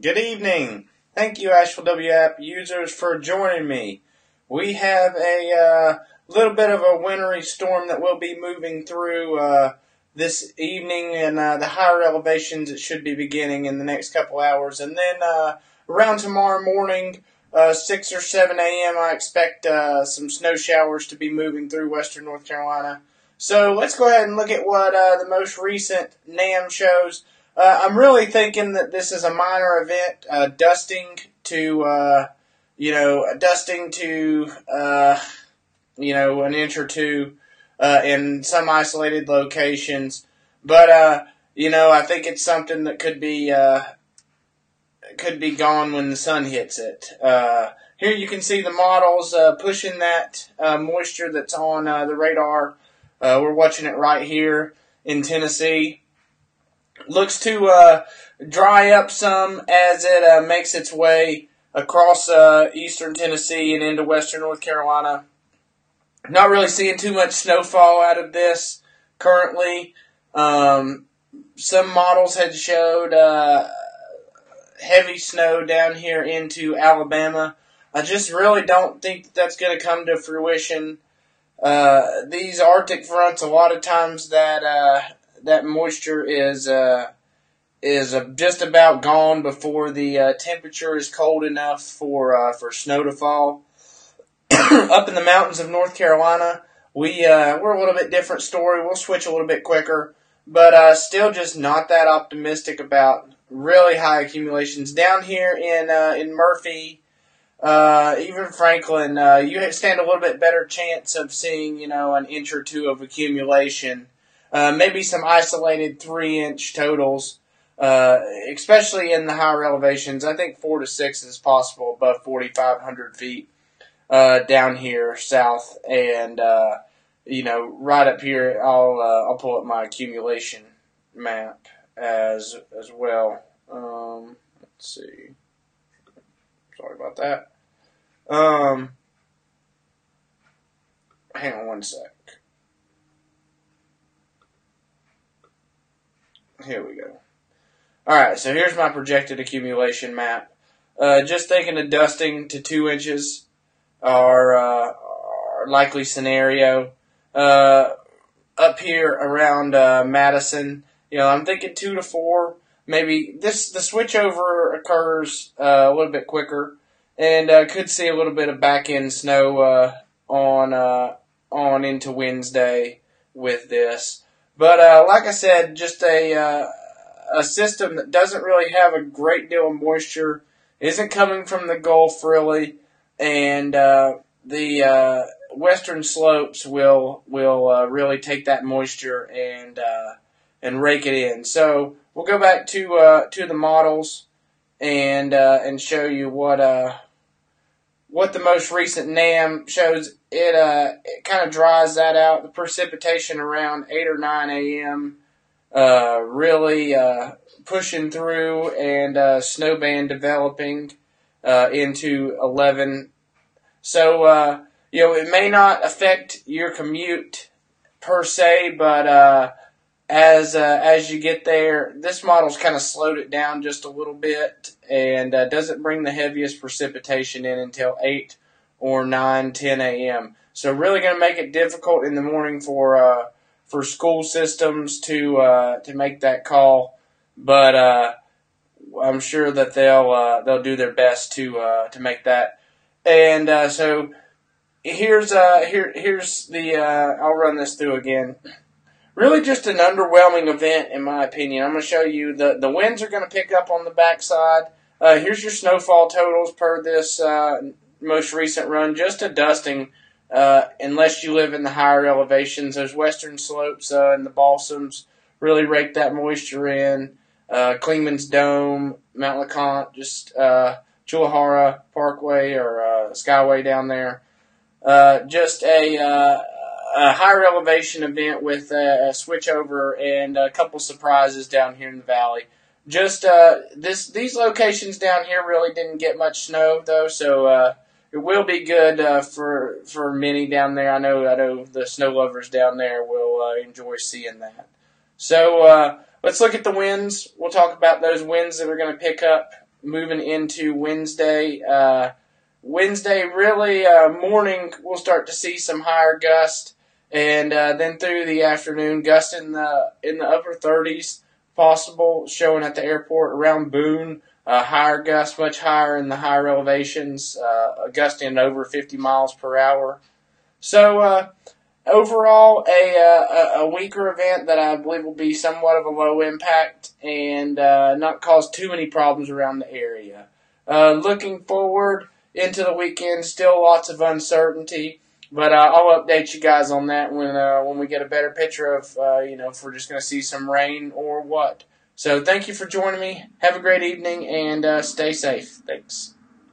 Good evening. Thank you, Asheville W app users, for joining me. We have a little bit of a wintry storm that will be moving through this evening, and the higher elevations it should be beginning in the next couple hours. And then around tomorrow morning, 6 or 7 a.m., I expect some snow showers to be moving through western North Carolina. So let's go ahead and look at what the most recent NAM shows. I'm really thinking that this is a minor event, dusting to an inch or two in some isolated locations. But I think it's something that could be gone when the sun hits it. Here you can see the models pushing that moisture that's on the radar. We're watching it right here in Tennessee. Looks to dry up some as it makes its way across eastern Tennessee and into western North Carolina. Not really seeing too much snowfall out of this currently. Some models had showed heavy snow down here into Alabama. I just really don't think that's going to come to fruition. These Arctic fronts, a lot of times that moisture is just about gone before the temperature is cold enough for snow to fall. Up in the mountains of North Carolina, we're a little bit different story. We'll switch a little bit quicker, but still just not that optimistic about really high accumulations down here in Murphy. Even Franklin, you stand a little bit better chance of seeing, an inch or two of accumulation. Maybe some isolated 3-inch totals, especially in the higher elevations. I think 4 to 6 is possible above 4,500 feet down here south, and right up here. I'll pull up my accumulation map as well. Let's see. Sorry about that. Hang on one sec. Here we go. Alright, so here's my projected accumulation map. Just thinking of dusting to 2 inches, our likely scenario. Up here around Madison, I'm thinking 2 to 4. Maybe the switchover occurs a little bit quicker, and could see a little bit of back end snow on into Wednesday with this. But like I said, just a system that doesn't really have a great deal of moisture, isn't coming from the Gulf really, and the western slopes will really take that moisture and rake it in. So we'll go back to the models and show you what the most recent NAM shows. It kind of dries that out. The precipitation around 8 or 9 a.m. Really pushing through, and snowband developing into 11. So it may not affect your commute per se, but as you get there, this model's kind of slowed it down just a little bit, and doesn't bring the heaviest precipitation in until 8 or 9, 10 a.m. So really going to make it difficult in the morning for school systems to make that call, but I'm sure that they'll do their best to make that. And so here's the I'll run this through again. Really just an underwhelming event, in my opinion. I'm going to show you the winds are going to pick up on the backside. Here's your snowfall totals per this most recent run. Just a dusting, unless you live in the higher elevations. Those western slopes and the balsams really rake that moisture in. Klingman's Dome, Mount LeConte, just Chulahara Parkway or Skyway down there. Just a higher elevation event with a switchover and a couple surprises down here in the valley. Just these locations down here really didn't get much snow though, so it will be good for many down there. I know the snow lovers down there will enjoy seeing that. So let's look at the winds. We'll talk about those winds that are going to pick up moving into Wednesday. Wednesday, really, morning, we'll start to see some higher gusts, and then through the afternoon, gusts in the upper 30s, possible, showing at the airport around Boone. Higher gusts, much higher in the higher elevations, gusting over 50 miles per hour. So, overall, a weaker event that I believe will be somewhat of a low impact and not cause too many problems around the area. Looking forward into the weekend, still lots of uncertainty, but I'll update you guys on that when we get a better picture of if we're just going to see some rain or what. So thank you for joining me. Have a great evening and stay safe. Thanks.